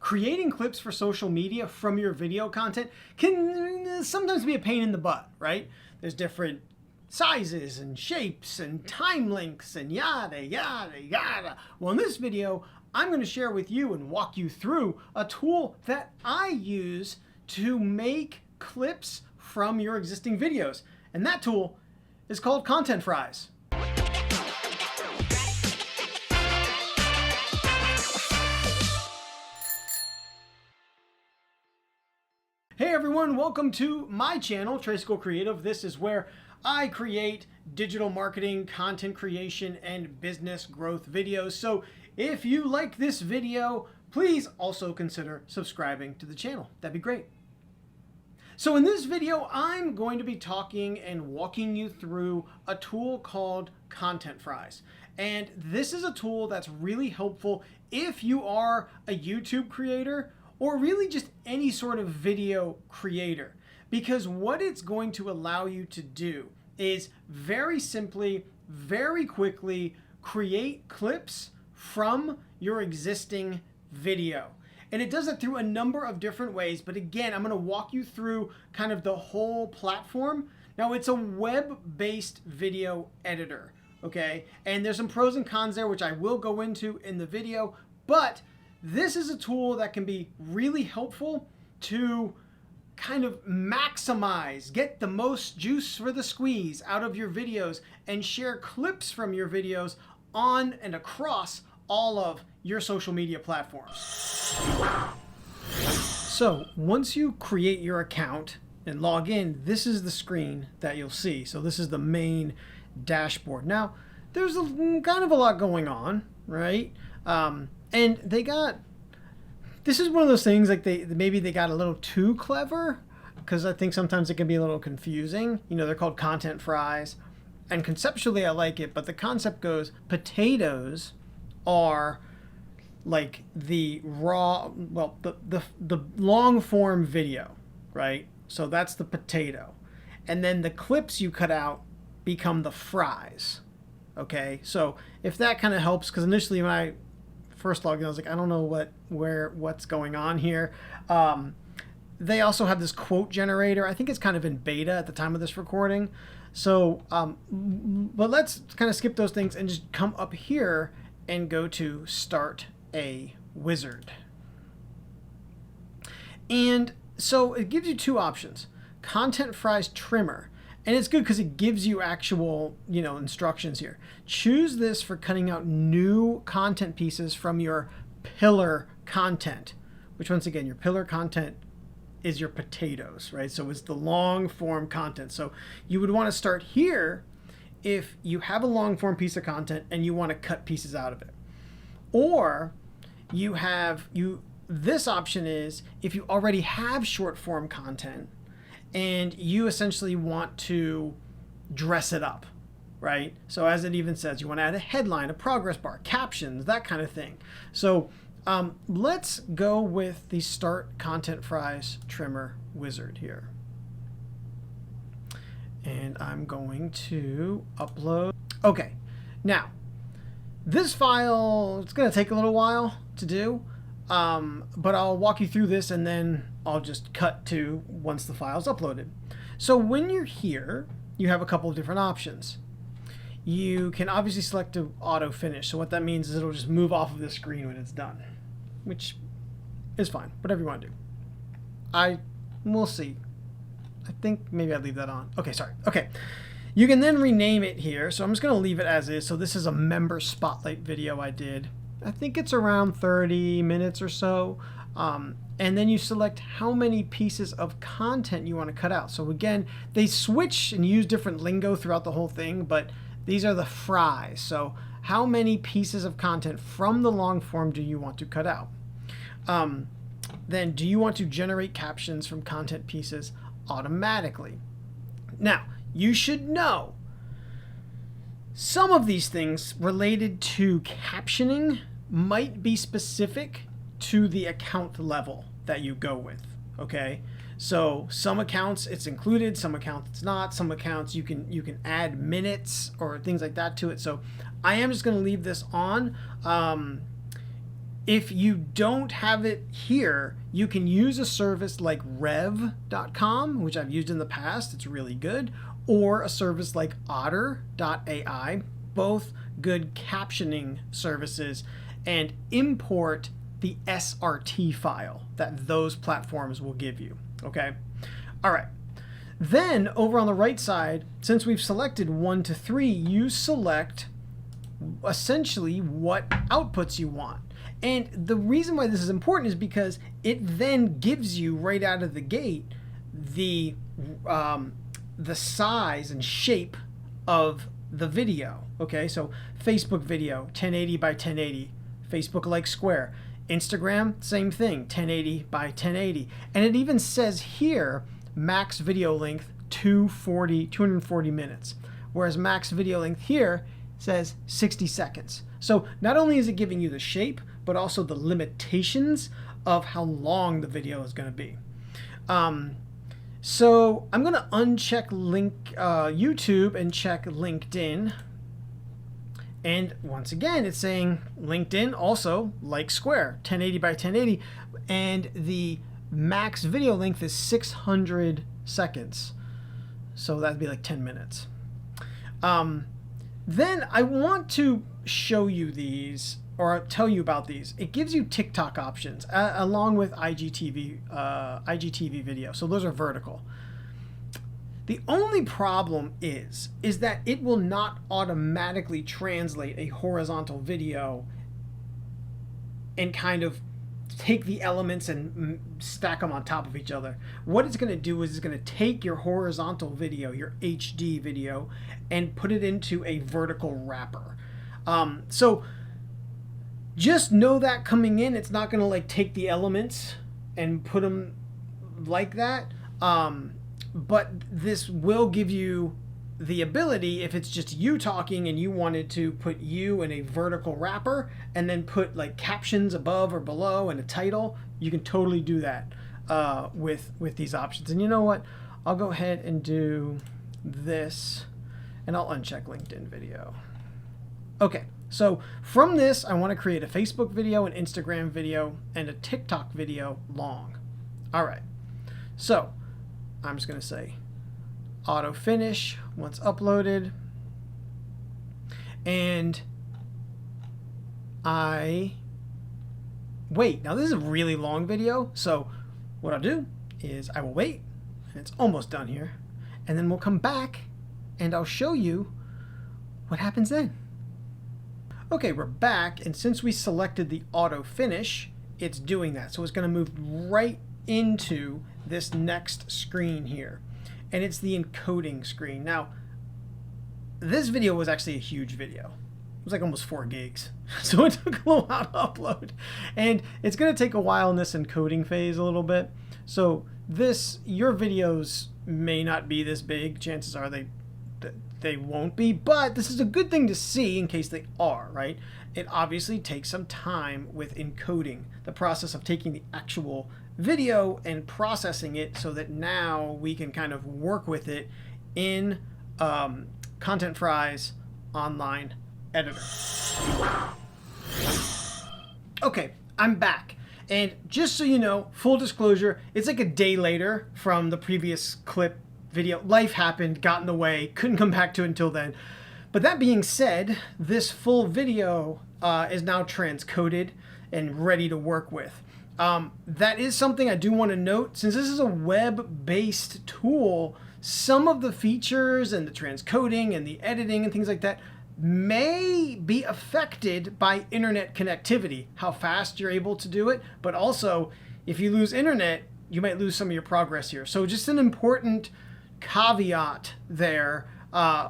creating clips for social media from your video content can sometimes be a pain in the butt, right? There's different sizes and shapes and time lengths and yada, yada, yada. Well, in this video, I'm going to share with you and walk you through a tool that I use to make clips from your existing videos. And that tool is called Content Fries. Hey everyone, welcome to my channel, Tricycle Creative. This is where I create digital marketing, content creation, and business growth videos. So if you like this video, please also consider subscribing to the channel. That'd be great. So in this video, I'm going to be talking and walking you through a tool called Content Fries. And this is a tool that's really helpful if you are a YouTube creator or really just any sort of video creator, because what it's going to allow you to do is very simply, very quickly create clips from your existing video. And it does it through a number of different ways, but again, I'm going to walk you through kind of the whole platform. Now, it's a web-based video editor, okay? And there's some pros and cons there, which I will go into in the video, but this is a tool that can be really helpful to kind of maximize, get the most juice for the squeeze out of your videos and share clips from your videos on and across all of your social media platforms. So once you create your account and log in, this is the screen that you'll see. So this is the main dashboard. Now, there's kind of a lot going on, right? And this is one of those things like maybe they got a little too clever, because I think sometimes it can be a little confusing. You know, they're called Content Fries, and conceptually I like it, but the concept goes, potatoes are like the raw, well, the long form video, right? So that's the potato. And then the clips you cut out become the fries. Okay, so if that kind of helps, because initially when I first logged in, I was like, I don't know what's going on here. They also have this quote generator. I think it's kind of in beta at the time of this recording. So, but let's kind of skip those things and just come up here and go to Start a Wizard. And so it gives you two options. Content Fries Trimmer. And it's good because it gives you actual, instructions here. Choose this for cutting out new content pieces from your pillar content, which once again, your pillar content is your potatoes, right? So it's the long form content. So you would want to start here if you have a long form piece of content and you want to cut pieces out of it. Or this option is if you already have short form content and you essentially want to dress it up, right? So as it even says, you want to add a headline, a progress bar, captions, that kind of thing. So let's go with the Start Content Fries Trimmer Wizard here. And I'm going to upload. Okay, now this file, it's going to take a little while to do, but I'll walk you through this and then I'll just cut to once the file's uploaded. So when you're here, you have a couple of different options. You can obviously select to auto finish. So what that means is it'll just move off of the screen when it's done, which is fine, whatever you want to do. We'll see. I think maybe I'd leave that on. Okay, sorry. Okay. You can then rename it here. So I'm just going to leave it as is. So this is a member spotlight video I did. I think it's around 30 minutes or so. And then you select how many pieces of content you want to cut out. So again, they switch and use different lingo throughout the whole thing, but these are the fries. So how many pieces of content from the long form do you want to cut out? Then do you want to generate captions from content pieces automatically? Now, you should know some of these things related to captioning might be specific to the account level that you go with, okay? So some accounts it's included, some accounts it's not, some accounts you can add minutes or things like that to it. So I am just going to leave this on. If you don't have it here, you can use a service like rev.com, which I've used in the past. It's really good. Or a service like otter.ai, both good captioning services, and import the SRT file that those platforms will give you. Okay? All right. Then over on the right side, since we've selected 1 to 3, you select essentially what outputs you want. And the reason why this is important is because it then gives you right out of the gate the size and shape of the video. Okay, so Facebook video 1080 by 1080, Facebook like square. Instagram, same thing, 1080 by 1080. And it even says here max video length 240 minutes, whereas max video length here says 60 seconds. So not only is it giving you the shape, but also the limitations of how long the video is going to be. So I'm going to uncheck YouTube and check LinkedIn. And once again, it's saying LinkedIn also like square, 1080 by 1080. And the max video length is 600 seconds. So that'd be like 10 minutes. Then I want to show you these, or tell you about these. It gives you TikTok options along with IGTV video. So those are vertical. The only problem is that it will not automatically translate a horizontal video and kind of take the elements and stack them on top of each other. What it's going to do is it's going to take your horizontal video, your HD video, and put it into a vertical wrapper. So just know that coming in, it's not going to like take the elements and put them like that. But this will give you the ability, if it's just you talking and you wanted to put you in a vertical wrapper and then put like captions above or below and a title, you can totally do that with these options. And you know what? I'll go ahead and do this, and I'll uncheck LinkedIn video. Okay, so from this, I want to create a Facebook video, an Instagram video, and a TikTok video long. All right, so I'm just going to say auto finish once uploaded, and I wait. Now this is a really long video, so what I'll do is I will wait, and it's almost done here, and then we'll come back and I'll show you what happens then. Okay, we're back, and since we selected the auto finish, it's doing that. So it's going to move right into this next screen here, and it's the encoding screen. Now this video was actually a huge video. It was like almost 4 gigs, so it took a little while to upload, and it's going to take a while in this encoding phase a little bit. So your videos may not be this big. Chances are they won't be, but this is a good thing to see in case they are, right? It obviously takes some time with encoding, the process of taking the actual video and processing it so that now we can kind of work with it in Content Fry's online editor. Okay, I'm back. And just so you know, full disclosure, it's like a day later from the previous clip video. Life happened, got in the way, couldn't come back to it until then. But that being said, this full video is now transcoded and ready to work with. That is something I do want to note. Since this is a web-based tool, some of the features and the transcoding and the editing and things like that may be affected by internet connectivity, how fast you're able to do it, but also if you lose internet, you might lose some of your progress here. So just an important caveat there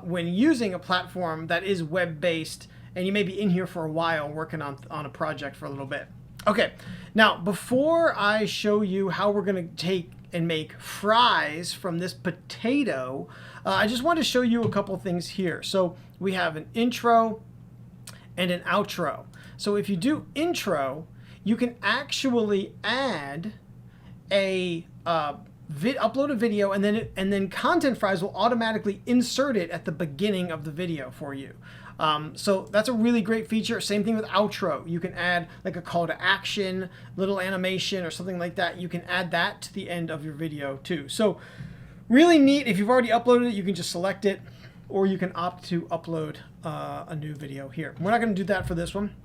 when using a platform that is web-based and you may be in here for a while working on a project for a little bit. Okay, now before I show you how we're going to take and make fries from this potato, I just want to show you a couple things here. So we have an intro and an outro. So if you do intro, you can actually add a upload a video, and then Content Fries will automatically insert it at the beginning of the video for you. So that's a really great feature. Same thing with outro. You can add like a call to action, little animation or something like that. You can add that to the end of your video too. So really neat. If you've already uploaded it, you can just select it, or you can opt to upload a new video here. We're not going to do that for this one.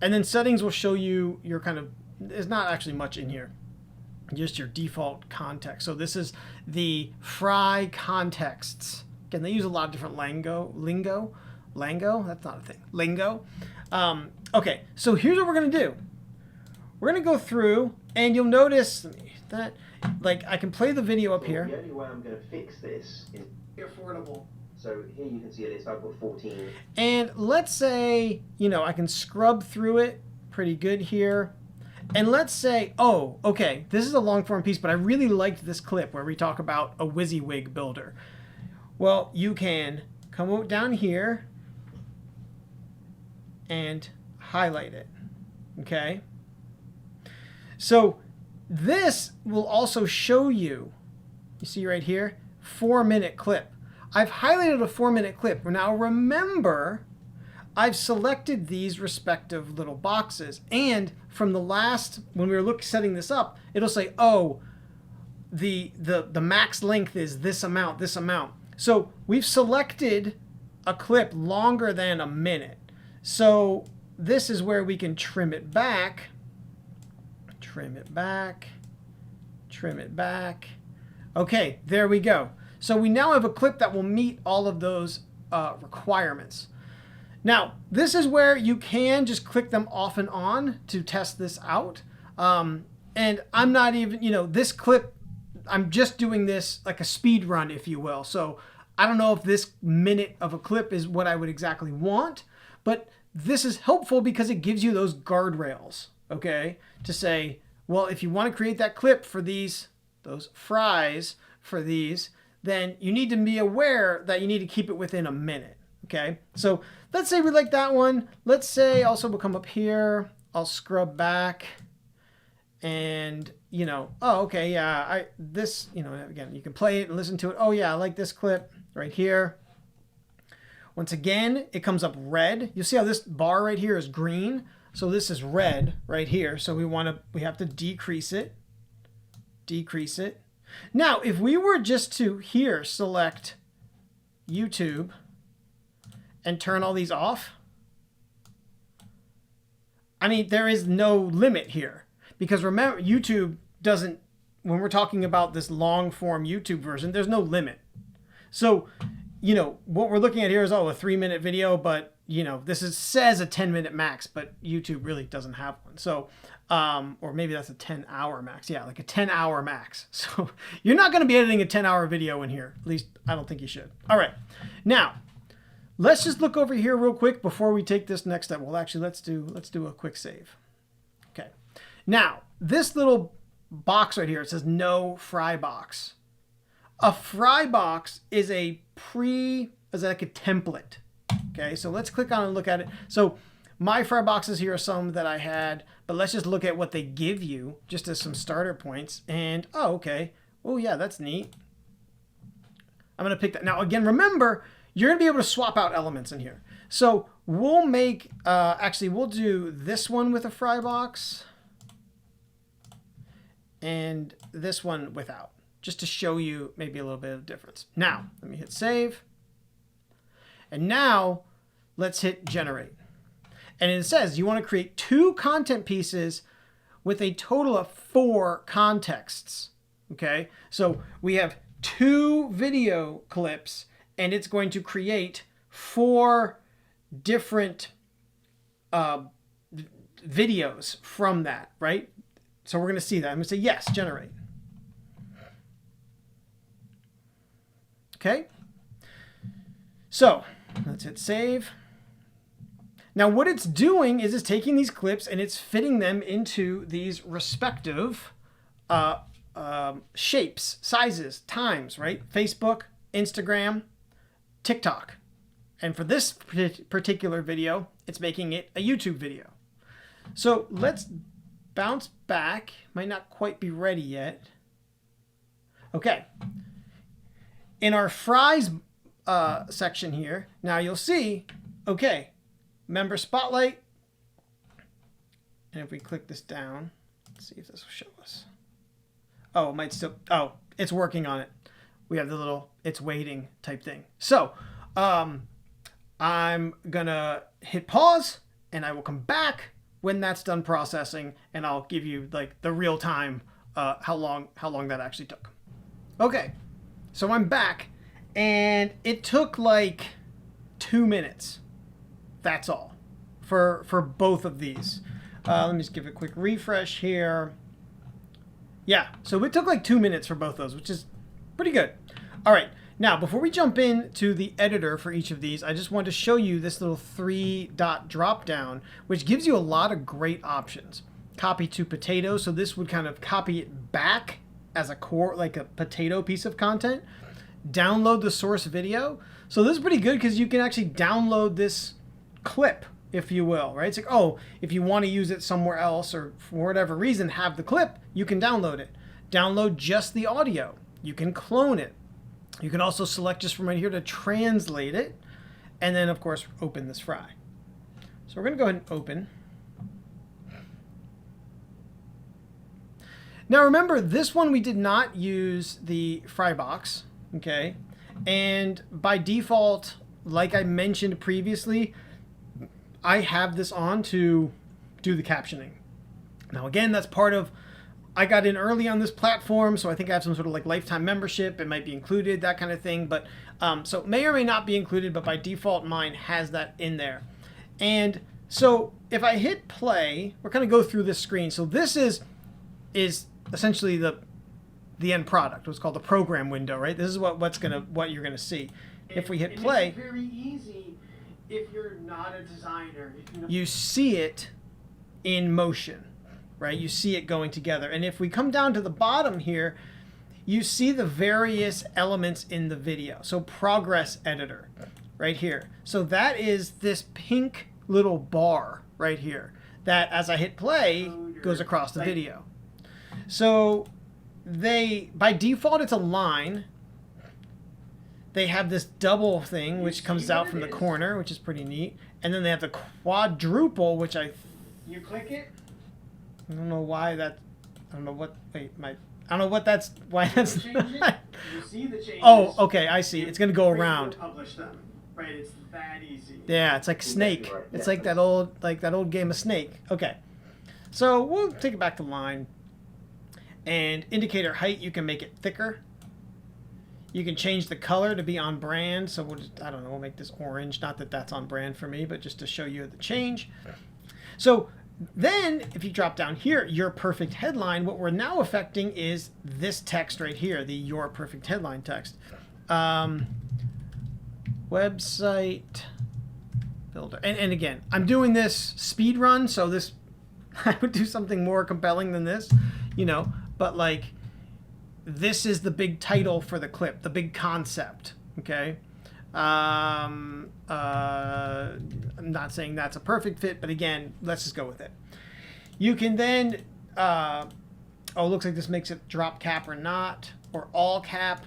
And then settings will show you your kind of, there's not actually much in here, just your default context. So this is the fry contexts. Again, they use a lot of different lingo, that's not a thing, lingo. Okay, so here's what we're going to do. We're going to go through, and you'll notice that, like, I can play the video up here. The only way I'm going to fix this is Affordable. So here you can see a list. I've got 14. And let's say, I can scrub through it pretty good here. And let's say, oh, okay, this is a long form piece, but I really liked this clip where we talk about a WYSIWYG builder. Well, you can come down here and highlight it, okay? So this will also show you, you see right here, 4-minute clip. I've highlighted a 4-minute clip. Now remember, I've selected these respective little boxes, and from the last, when we were setting this up, it'll say, oh, the max length is this amount, this amount. So we've selected a clip longer than a minute. So this is where we can trim it back, trim it back, trim it back. Okay, there we go. So we now have a clip that will meet all of those requirements. Now, this is where you can just click them off and on to test this out. And I'm not even, this clip, I'm just doing this like a speed run, if you will. So I don't know if this minute of a clip is what I would exactly want, but this is helpful because it gives you those guardrails, okay? To say, well, if you want to create that clip for those fries for these, then you need to be aware that you need to keep it within a minute, okay? So let's say we like that one. Let's say also we'll come up here, I'll scrub back, and, oh, okay, yeah, again, you can play it and listen to it. Oh yeah, I like this clip right here. Once again, it comes up red. You see how this bar right here is green? So this is red right here. So we have to decrease it. Decrease it. Now, if we were just to here select YouTube and turn all these off, I mean, there is no limit here. Because remember, YouTube doesn't, when we're talking about this long form YouTube version, there's no limit. So, what we're looking at here is, a 3-minute video, but, this says a 10-minute max, but YouTube really doesn't have one. So, or maybe that's a 10-hour max. Yeah, like a 10-hour max. So you're not going to be editing a 10-hour video in here. At least I don't think you should. All right. Now, let's just look over here real quick before we take this next step. Well, actually, let's do a quick save. Okay. Now, this little box right here, it says no fry box. A fry box is like a template. Okay, so let's click on and look at it. So my fry boxes here are some that I had, but let's just look at what they give you just as some starter points. And, oh, okay. Oh, yeah, that's neat. I'm going to pick that. Now, again, remember, you're going to be able to swap out elements in here. So we'll make, we'll do this one with a fry box and this one without, just to show you maybe a little bit of difference. Now, let me hit save. And now let's hit generate. And it says you want to create 2 content pieces with a total of 4 contexts. Okay, so we have 2 video clips, and it's going to create 4 different videos from that, right? So we're going to see that. I'm going to say yes, generate. Okay, so let's hit save. Now what it's doing is it's taking these clips and it's fitting them into these respective shapes, sizes, times, right? Facebook, Instagram, TikTok. And for this particular video, it's making it a YouTube video. So let's bounce back. Might not quite be ready yet. Okay. In our fries section here, now you'll see, Okay, member spotlight. And if we click this down, let's see if this will show us. Oh, it might still, oh, it's working on it. We have the little, it's waiting type thing. So, I'm gonna hit pause and I will come back when that's done processing, and I'll give you like the real time, how long that actually took. Okay, so I'm back and it took like 2 minutes. That's all for both of these. Let me just give a quick refresh here. Yeah, so it took like 2 minutes for both those, which is pretty good. All right, now before we jump into the editor for each of these, I just want to show you this little 3-dot drop down, which gives you a lot of great options. Copy to potato, so this would kind of copy it back as a core, like a potato piece of content. Download the source video. So this is pretty good because you can actually download this clip, if you will, right? It's like, oh, if you want to use it somewhere else or for whatever reason have the clip, you can download it. Download just the audio. You can clone it. You can also select just from right here to translate it. And then, of course, open this fry. So we're going to go ahead and open. Now remember, this one we did not use the fry box, okay? And by default, like I mentioned previously, I have this on to do the captioning. Now again, that's part of, I got in early on this platform, so I think I have some sort of like lifetime membership. It might be included, that kind of thing. But so it may or may not be included, but by default mine has that in there. And so if I hit play, we're going to go through this screen. So this is essentially the end product, what's called the program window, right? This is what you're gonna see. If we hit play, it's very easy if you're not a designer. You see it in motion, right? You see it going together. And if we come down to the bottom here, you see the various elements in the video. So progress editor right here. So that is this pink little bar right here that as I hit play goes across the video. So by default, it's a line. They have this double thing, which comes out from the corner, which is pretty neat. And then they have the quadruple, which you click it. I don't know why that, I don't know what, wait, I don't know what that's, why that's not. You see the changes. Oh, okay, I see. It's going to go around. Publish them. Right, it's that easy. Yeah, it's like Snake. It's like that old game of Snake. Okay. So we'll take it back to line. And indicator height, you can make it thicker. You can change the color to be on brand. So I don't know, we'll make this orange. Not that that's on brand for me, but just to show you the change. So then if you drop down here, your perfect headline, what we're now affecting is this text right here, the your perfect headline text. Website builder. And again, I'm doing this speed run, so this I would do something more compelling than this, you know, but like this is the big title for the clip, the big concept, okay? I'm not saying that's a perfect fit, but again, let's just go with it. You can then, oh, looks like this makes it drop cap or not, or all cap.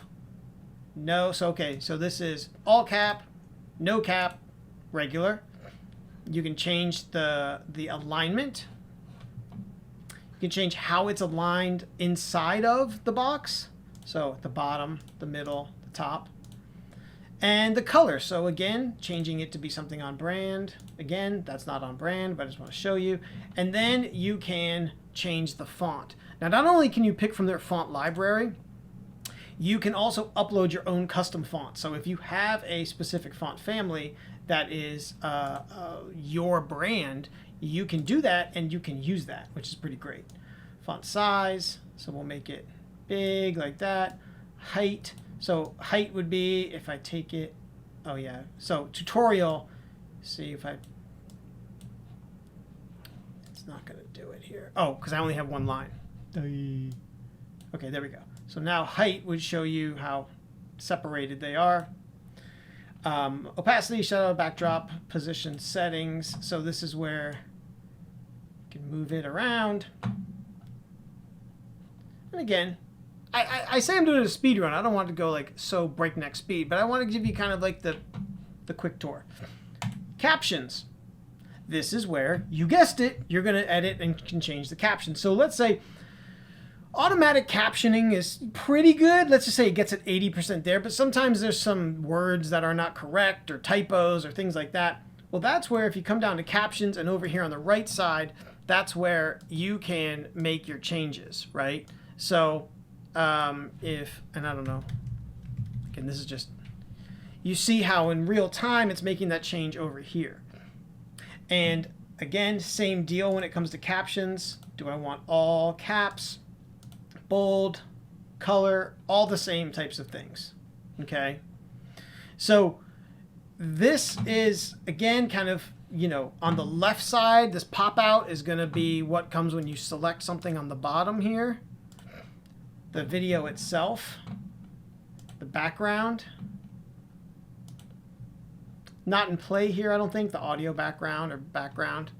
No, so okay, so this is all cap, no cap, regular. You can change the alignment. You can change how it's aligned inside of the box. So the bottom, the middle, the top. And the color. So again, changing it to be something on brand. Again, that's not on brand, but I just want to show you. And then you can change the font. Now, not only can you pick from their font library, you can also upload your own custom font. So if you have a specific font family that is your brand, you can do that and you can use that, which is pretty great. Font size, so we'll make it big like that. Height, so height would be, if I take it, oh yeah, so tutorial, see if I, it's not gonna do it here. Oh, because I only have one line. Okay, there we go. So now height would show you how separated they are. Opacity, shadow, backdrop, position settings. So this is where you can move it around. And again, I say I'm doing a speed run. I don't want to go like so breakneck speed, but I want to give you kind of like the quick tour. captions. This is where, you guessed it, you're going to edit and can change the captions. So let's say automatic captioning is pretty good. Let's just say it gets it 80% there, but sometimes there's some words that are not correct or typos or things like that. Well, that's where if you come down to captions and over here on the right side, that's where you can make your changes, right? So and I don't know, again, this is just, you see how in real time it's making that change over here. And again, same deal when it comes to captions. Do I want all caps, bold, color, all the same types of things, okay? So this is, again, kind of, you know, on the left side, this pop out is going to be what comes when you select something on the bottom here. The video itself, the background. Not in play here, I don't think, the audio background or background.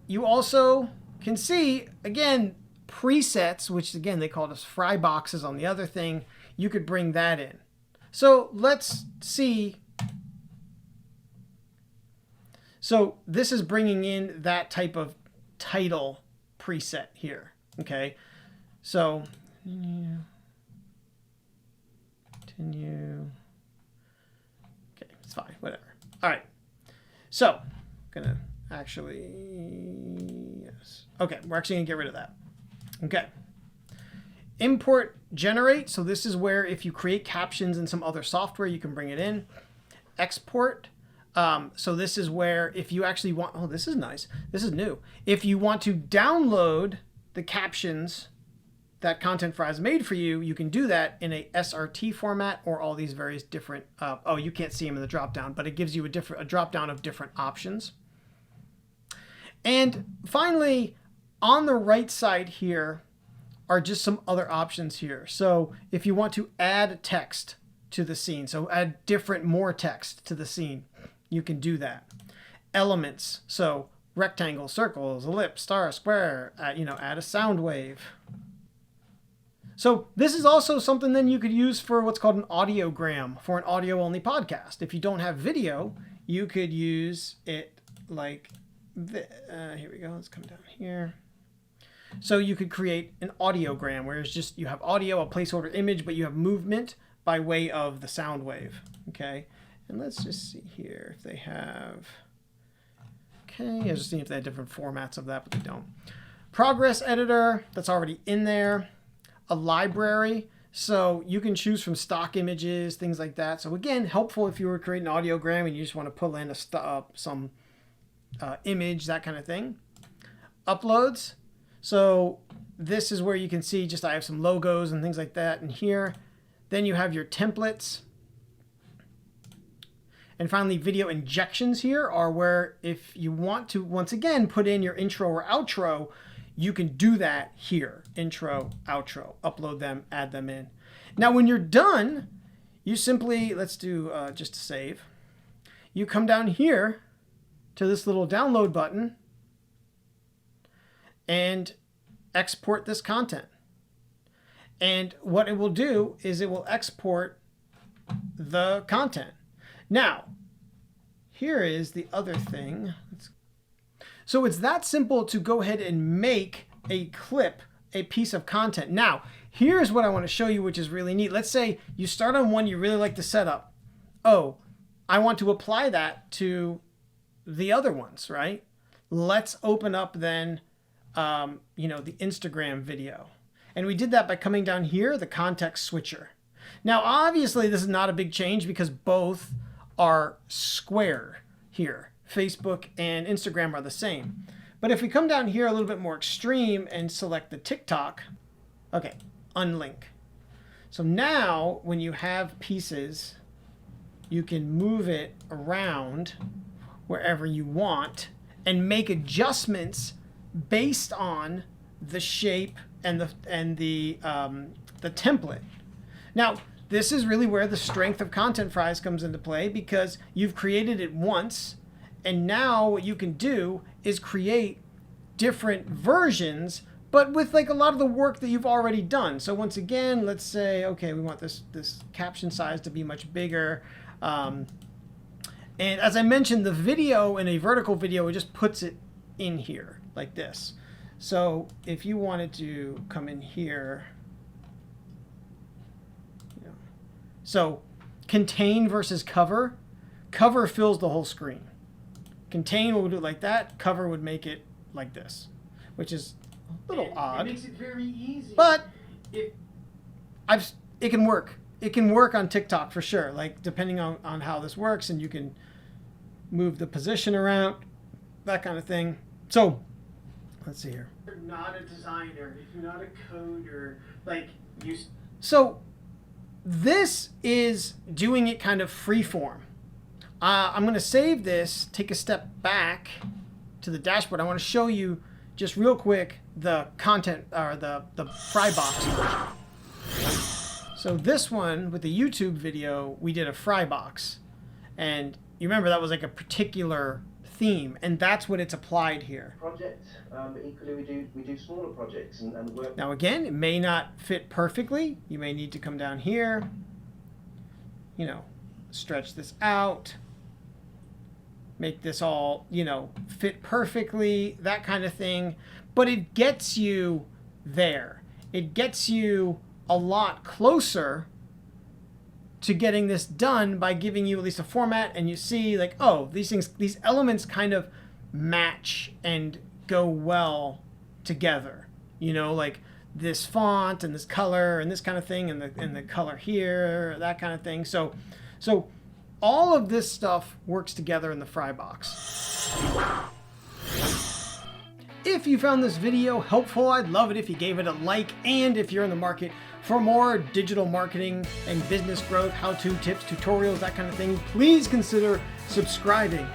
You also can see, again, presets, which again, they call us fry boxes on the other thing. You could bring that in. So let's see. So this is bringing in that type of title preset here, okay? So, continue. Okay, it's fine, whatever. All right. So, I'm gonna actually, yes. Okay, we're actually gonna get rid of that. Okay. Import generate. So this is where if you create captions in some other software, you can bring it in. Export. So this is where if you actually want, oh, this is nice. This is new. If you want to download the captions that Content Fry has made for you, you can do that in a SRT format or all these various different, oh, you can't see them in the drop-down, but it gives you a drop-down of different options. And finally, on the right side here are just some other options here. So if you want to add text to the scene, so add more text to the scene, you can do that. Elements, so rectangle, circles, ellipse, star, square, add a sound wave. So this is also something then you could use for what's called an audiogram for an audio-only podcast. If you don't have video, you could use it like here we go. Let's come down here. So you could create an audiogram where it's just you have audio, a placeholder image, but you have movement by way of the sound wave. Okay, and let's just see here if they have. Okay, I was just seeing if they had different formats of that, but they don't. Progress editor, that's already in there. A library, so you can choose from stock images, things like that. So again, helpful if you were creating an audiogram and you just want to pull in some image, that kind of thing. Uploads. So this is where you can see just I have some logos and things like that in here. Then you have your templates. And finally, video injections here are where if you want to, once again, put in your intro or outro, you can do that here. Intro, outro, upload them, add them in. Now, when you're done, you simply, let's do just to save. You come down here to this little download button and export this content. And what it will do is it will export the content. Now, here is the other thing. So it's that simple to go ahead and make a clip, a piece of content. Now, here's what I want to show you, which is really neat. Let's say you start on one you really like the setup. Oh, I want to apply that to the other ones, right? Let's open up then, the Instagram video. And we did that by coming down here, the context switcher. Now, obviously, this is not a big change because both are square here. Facebook and Instagram are the same. But if we come down here a little bit more extreme and select the TikTok, okay, unlink. So now when you have pieces, you can move it around wherever you want and make adjustments based on the shape and the template. Now, this is really where the strength of Content Fries comes into play because you've created it once. And now what you can do is create different versions, but with like a lot of the work that you've already done. So once again, let's say, okay, we want this caption size to be much bigger. And as I mentioned, the video in a vertical video, it just puts it in here like this. So if you wanted to come in here, so contain versus cover, cover fills the whole screen. Contain will do it like that, cover would make it like this, which is a little odd. It makes it very easy. But If it can work. It can work on TikTok for sure, like depending on how this works, and you can move the position around, that kind of thing. So let's see here. you're not a designer, if you're not a coder, like you. So this is doing it kind of free form. I'm going to save this, take a step back to the dashboard. I want to show you just real quick the content, or the Frybox version. So this one with the YouTube video, we did a Frybox, and you remember that was like a particular theme, and that's what it's applied here. Project, equally we do smaller projects and work. Now again, it may not fit perfectly. You may need to come down here, you know, stretch this out, make this all, you know, fit perfectly, that kind of thing. But it gets you there. It gets you a lot closer to getting this done by giving you at least a format, and you see like, oh, these elements kind of match and go well together. You know, like this font and this color and this kind of thing, and the color here, that kind of thing. So all of this stuff works together in the Frybox. If you found this video helpful, I'd love it if you gave it a like, and if you're in the market for more digital marketing and business growth, how-to tips, tutorials, that kind of thing, please consider subscribing.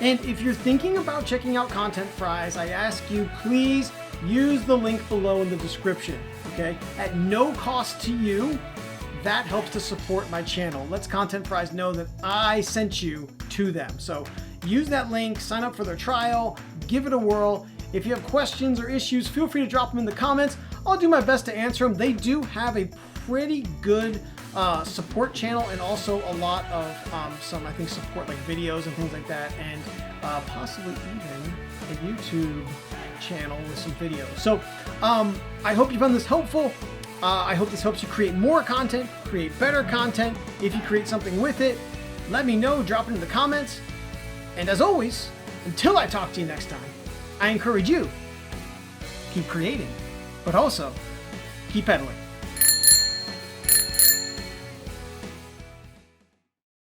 And if you're thinking about checking out Content Fries, I ask you, please use the link below in the description, okay? At no cost to you, that helps to support my channel. Lets Content Fries know that I sent you to them. So use that link, sign up for their trial, give it a whirl. If you have questions or issues, feel free to drop them in the comments. I'll do my best to answer them. They do have a pretty good support channel, and also a lot of some, I think, support like videos and things like that, and possibly even a YouTube channel with some videos. So I hope you found this helpful. I hope this helps you create more content, create better content. If you create something with it, let me know, drop it in the comments. And as always, until I talk to you next time, I encourage you, keep creating, but also keep pedaling.